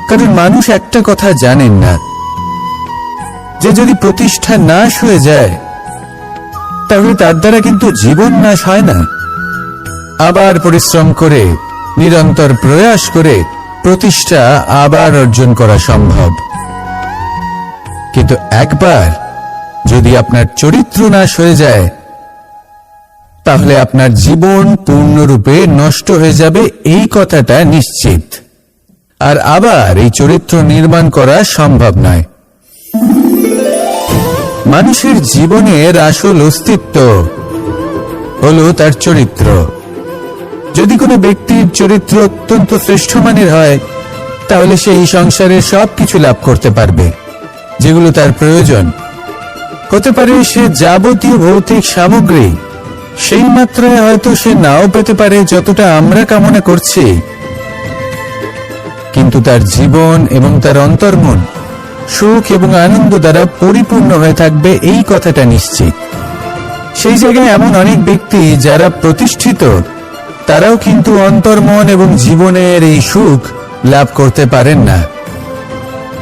কারণ মানুষ একটা কথা জানেন না, যে যদি প্রতিষ্ঠা নাশ হয়ে যায় তাহলে তার দ্বারা কিন্তু জীবন নাশ হয় না। আবার পরিশ্রম করে, নিরন্তর প্রয়াস করে প্রতিষ্ঠা আবার অর্জন করা সম্ভব। কিন্তু একবার যদি আপনার চরিত্র নাশ হয়ে যায়, তাহলে আপনার জীবন পূর্ণরূপে নষ্ট হয়ে যাবে, এই কথাটা নিশ্চিত। আর আবার এই চরিত্র নির্মাণ করা সম্ভব নয়। মানুষের জীবনের আসল অস্তিত্ব হলো তার চরিত্র। যদি কোনো ব্যক্তির চরিত্র অত্যন্ত শ্রেষ্ঠ মানের হয়, তাহলে সে এই সংসারে সবকিছু লাভ করতে পারবে যেগুলো তার প্রয়োজন। হতে পারে সে যাবতীয় ভৌতিক সামগ্রী সেই মাত্রায় হয়তো সে নাও পেতে পারে যতটা আমরা কামনা করছি, কিন্তু তার জীবন এবং তার অন্তর্মন সুখ এবং আনন্দ দ্বারা পরিপূর্ণ হয়ে থাকবে, এই কথাটা নিশ্চিত। সেই জায়গায় এমন অনেক ব্যক্তি যারা প্রতিষ্ঠিত, তারাও কিন্তু অন্তর্মন এবং জীবনের এই সুখ লাভ করতে পারেন না।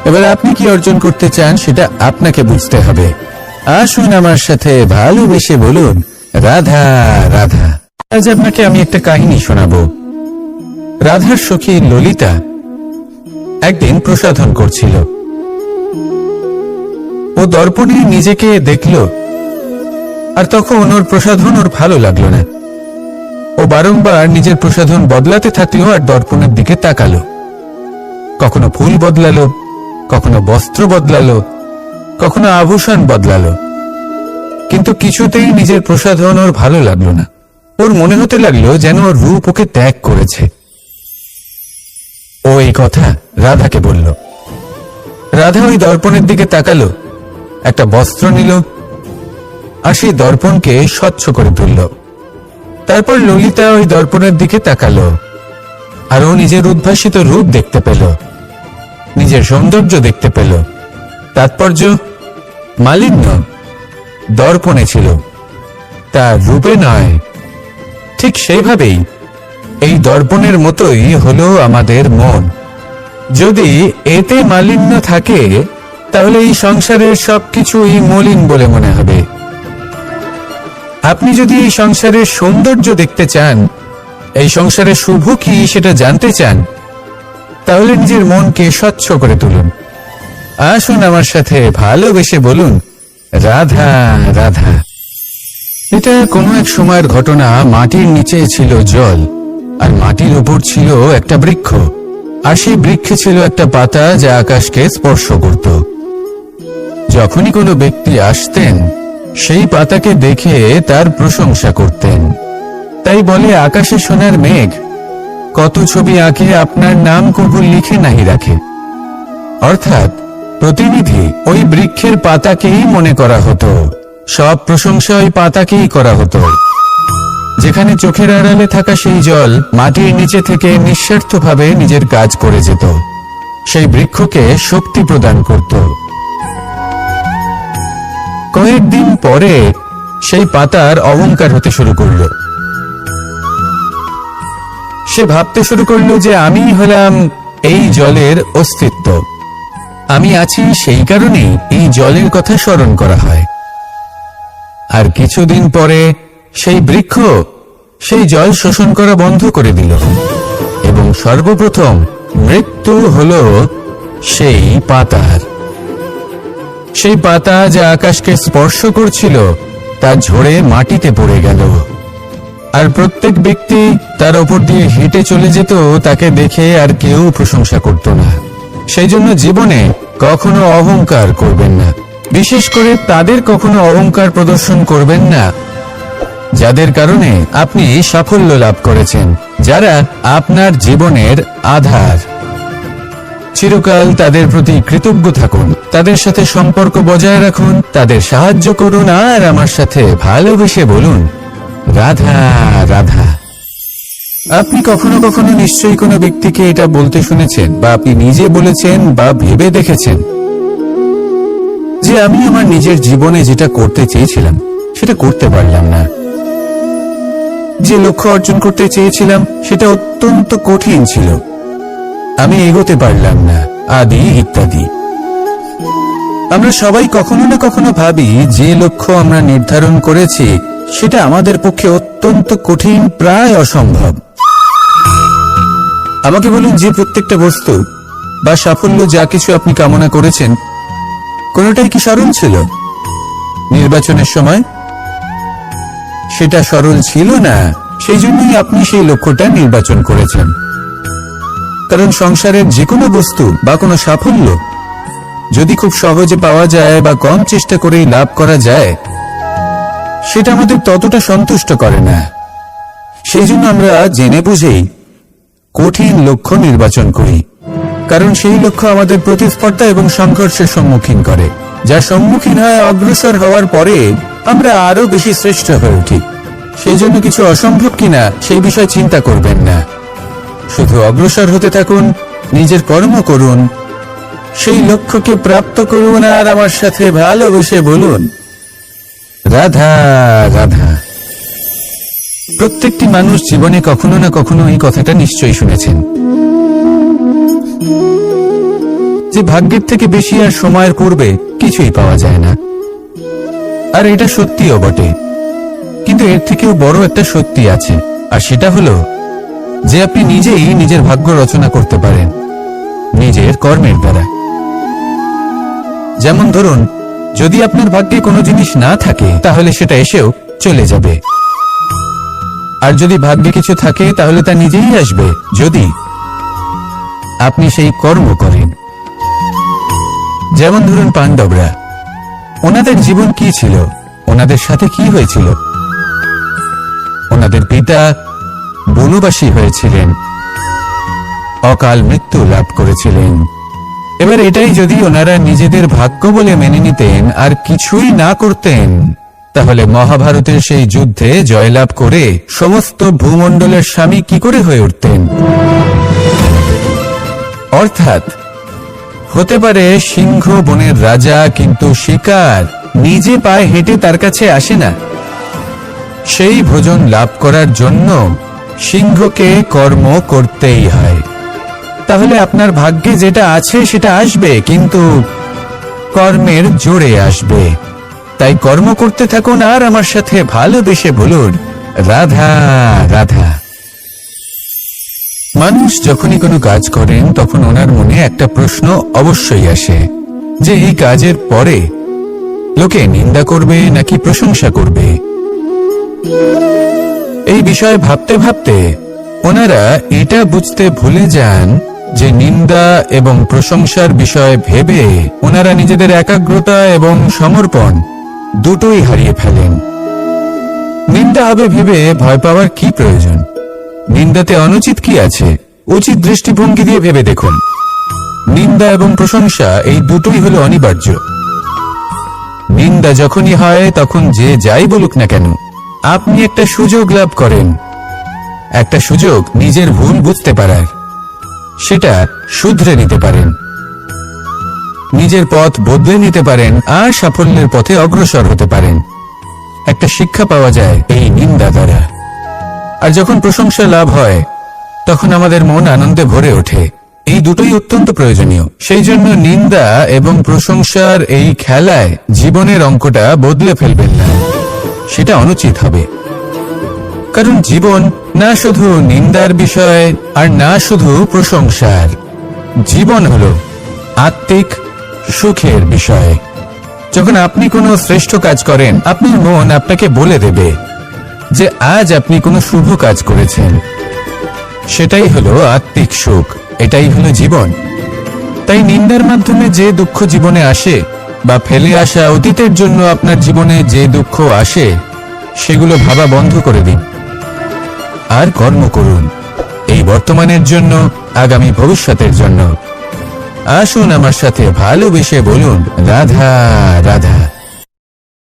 এবার আপনি কি অর্জন করতে চান সেটা আপনাকে বুঝতে হবে। আসুন আমার সাথে ভালোবেসে বলুন, রাধা রাধা। আজ আপনাকে আমি একটা কাহিনী শোনাবো। রাধার সখী ললিতা একদিন প্রসাধন করছিল। ও দর্পণে নিজেকে দেখল, আর তখন ওর প্রসাধন ওর ভালো লাগলো না। ও বারংবার নিজের প্রসাধন বদলাতে থাকলো আর দর্পণের দিকে তাকালো। কখনো ফুল বদলালো, কখনো বস্ত্র বদলালো, কখনো আভূষণ বদলালো, কিন্তু কিছুতেই নিজের প্রসাধন ওর ভালো লাগলো না। ওর মনে হতে লাগলো যেন ওর রূপ ওকে ত্যাগ করেছে। ও এই কথা রাধাকে বলল। রাধা ওই দর্পণের দিকে তাকালো, একটা বস্ত্র নিল আর সেই দর্পণকে স্বচ্ছ করে তুলল। তারপর ললিতা ওই দর্পণের দিকে তাকালো আর ও নিজের উদ্ভাসিত রূপ দেখতে পেল, নিজের সৌন্দর্য দেখতে পেল। তাৎপর্য মালিন্য দর্পণে ছিল, তার রূপে নয়। ঠিক সেইভাবেই এই দর্পণের মতোই হলো আমাদের মন। যদি এতে মালিন্য থাকে, তাহলে এই সংসারের সবকিছুই মলিন বলে মনে হবে। আপনি যদি এই সংসারের সৌন্দর্য দেখতে চান, এই সংসারের শুভ কি সেটা জানতে চান, তাহলে নিজের মনকে স্বচ্ছ করে তুলুন। আসুন আমার সাথে ভালোবেসে বলুন, রাধা রাধা। এটা কোনো এক সময়ের ঘটনা। মাটির নিচে ছিল জল, আর মাটির উপর ছিল একটা বৃক্ষ, আর সেই বৃক্ষে ছিল একটা পাতা যা আকাশকে স্পর্শ করত। যখনই কোনো ব্যক্তি আসতেন, সেই পাতাকে দেখে তার প্রশংসা করতেন। তাই বলে, আকাশে সোনার মেঘ কত ছবি আঁকে, আপনার নাম কবু লিখে নাহি রাখে। অর্থাৎ প্রতিনিধি ওই বৃক্ষের পাতাকেই মনে করা হতো, সব প্রশংসা ওই পাতাকেই করা হতো। যেখানে চোখের আড়ালে থাকা সেই জল মাটির নিচে থেকে নিঃস্বার্থভাবে নিজের কাজ করে যেত, সেই বৃক্ষকে শক্তি প্রদান করত। কয়েকদিন পরে সেই পাতার অহংকার হতে শুরু করল। সে ভাবতে শুরু করলো যে আমি হলাম এই জলের অস্তিত্ব, আমি আছি সেই কারণেই এই জলের কথা স্মরণ করা হয়। আর কিছুদিন পরে সেই বৃক্ষ সেই জল শোষণ করা বন্ধ করে দিল এবং সর্বপ্রথম মৃত্যু হলো সেই পাতার। সেই পাতা যা আকাশকে স্পর্শ করছিল তা ঝরে মাটিতে পড়ে গেল, আর প্রত্যেক ব্যক্তি তার ওপর দিয়ে হেঁটে চলে যেত, তাকে দেখে আর কেউ প্রশংসা করত না। সেই জন্য জীবনে কখনো অহংকার করবেন না, বিশেষ করে তাদের কখনো অহংকার প্রদর্শন করবেন না যাদের কারণে আপনি সাফল্য লাভ করেছেন, যারা আপনার জীবনের আধার। চিরকাল তাদের প্রতি কৃতজ্ঞ থাকুন, তাদের সাথে সম্পর্ক বজায় রাখুন, তাদের সাহায্য করুন, আর আমার সাথে ভালোবেসে বলুন রাধা রাধা। আপনি কখনো কখনো নিশ্চয়ই কোনো ব্যক্তিকে এটা বলতে শুনেছেন, বা আপনি নিজে বলেছেন বা ভেবে দেখেছেন যে আমি আমার নিজের জীবনে যেটা করতে চেয়েছিলাম সেটা করতে পারলাম না, যে লক্ষ্য অর্জন করতে চেয়েছিলাম সেটা অত্যন্ত কঠিন ছিল, আমি এগোতে পারলাম না, আদি ইত্যাদি। আমরা সবাই কখনো না কখনো ভাবি যে লক্ষ্য আমরা নির্ধারণ করেছি সেটা আমাদের পক্ষে অত্যন্ত কঠিন, প্রায় অসম্ভব। আমাকে বলুন, যে প্রত্যেকটা বস্তু বা সাফল্য যা কিছু আপনি কামনা করেছেন কোনোটাই কি সরল ছিল? নির্বাচনের সময় সেটা সরল ছিল না, সেই জন্যই আপনি সেই লক্ষ্যটা নির্বাচন করেছেন। কারণ সংসারের যে কোনো বস্তু বা কোনো সাফল্য যদি খুব সহজে পাওয়া যায় বা কম চেষ্টা করেই লাভ করা যায়, সেটা আমাদের ততটা সন্তুষ্ট করে না। সেই জন্য আমরা জেনে বুঝেই কঠিন লক্ষ্য নির্বাচন করি, কারণ সেই লক্ষ্য আমাদের প্রতিস্পর্ধা এবং সংঘর্ষের সম্মুখীন করে, যার সম্মুখীন হয় অগ্রসর হওয়ার পরে আমরা আরো বেশি শ্রেষ্ঠ হয়ে উঠি। সেই জন্য কিছু অসম্ভব কিনা সেই বিষয়ে চিন্তা করবেন না, শুধু অগ্রসর হতে থাকুন, নিজের কর্ম করুন, সেই লক্ষ্যকে প্রাপ্ত করুন, আর আমার সাথে ভালোবেসে বলুন রাধা রাধা। প্রত্যেকটি মানুষ জীবনে কখনো না কখনো এই কথাটা নিশ্চয়ই শুনেছেন যে ভাগ্যের থেকে বেশি আর সময়ের পূর্বে কিছুই পাওয়া যায় না। আর এটা সত্যিও বটে, কিন্তু এর থেকেও বড় একটা সত্যি আছে, আর সেটা হলো যে আপনি নিজেই নিজের ভাগ্য রচনা করতে পারেন নিজের কর্মের দ্বারা। যেমন ধরুন, যদি আপনার ভাগ্যে কোনো জিনিস না থাকে তাহলে সেটা এসেও চলে যাবে, আর যদি ভাগ্যে কিছু থাকে তাহলে তা নিজেই আসবে, যদি আপনি সেই কর্ম করেন। যেমন ধরুন পাণ্ডবরা, ওনাদের জীবন কি ছিল, ওনাদের সাথে কি হয়েছিল? ওনাদের পিতা বনবাসী হয়েছিলেন, অকাল মৃত্যু লাভ করেছিলেন। এবার এটাই যদি ওনারা নিজেদের ভাগ্য বলে মেনে নিতেন আর কিছুই না করতেন, তাহলে মহাভারতের সেই যুদ্ধে জয়লাভ করে সমস্ত ভূমণ্ডলের স্বামী কি করে হয়ে উঠতেন? অর্থাৎ হতে পারে সিংহ বনের রাজা, কিন্তু শিকার নিজে পায়ে হেঁটে তার কাছে আসে না। সেই ভোজন লাভ করার জন্য সিংহকে কর্ম করতেই হয়। তাহলে আপনার ভাগ্যে যেটা আছে সেটা আসবে, কিন্তু কর্মের জোরে আসবে। তাই কর্ম করতে থাকুন, আর আমার সাথে ভালোবেসে বলুন রাধা রাধা। মানুষ যখনই কোনো কাজ করেন তখন ওনার মনে একটা প্রশ্ন অবশ্যই আসে যে এই কাজের পরে লোকে নিন্দা করবে নাকি প্রশংসা করবে। এই বিষয়ে ভাবতে ভাবতে ওনারা এটা বুঝতে ভুলে যান যে নিন্দা এবং প্রশংসার বিষয় ভেবে ওনারা নিজেদের একাগ্রতা এবং সমর্পণ দুটোই হারিয়ে ফেলেন। নিন্দা হবে ভেবে ভয় পাওয়ার কি প্রয়োজন? নিন্দাতে অনুচিত কি আছে? উচিত দৃষ্টিভঙ্গি দিয়ে ভেবে দেখুন। নিন্দা এবং প্রশংসা এই দুটোই হলো অনিবার্য। নিন্দা যখনই হয় তখন যে যাই বলুক না কেন, আপনি একটা সুযোগ লাভ করেন, একটা সুযোগ নিজের ভুল বুঝতে পারার, সেটা শুধরে নিতে পারেন, নিজের পথ বদলে নিতে পারেন, আর সাফল্যের পথে অগ্রসর হতে পারেন। একটা শিক্ষা পাওয়া যায় এই নিন্দা দ্বারা। আর যখন প্রশংসা লাভ হয় তখন আমাদের মন আনন্দে ভরে ওঠে। এই দুটোই অত্যন্ত প্রয়োজনীয়। সেই জন্য নিন্দা এবং প্রশংসার এই খেলায় জীবনের অঙ্কটা বদলে ফেলবেন না, সেটা অনুচিত হবে। কারণ জীবন না শুধু নিন্দার বিষয় আর না শুধু প্রশংসার। জীবন হলো আত্মিক সুখের বিষয়। যখন আপনি কোনো শ্রেষ্ঠ কাজ করেন, আপনার মন আপনাকে বলে দেবে যে আজ আপনি কোনো শুভ কাজ করেছেন। সেটাই হলো আত্মিক সুখ, এটাই হলো জীবন। তাই নিন্দার মাধ্যমে যে দুঃখ জীবনে আসে বা ফেলে আসা অতীতের জন্য আপনার জীবনে যে দুঃখ আসে, সেগুলো ভাবা বন্ধ করে দিন আর কর্ম করুন এই বর্তমানের জন্য, আগামী ভবিষ্যতের জন্য। আসুন আমার সাথে ভালোবেসে বলুন রাধা রাধা।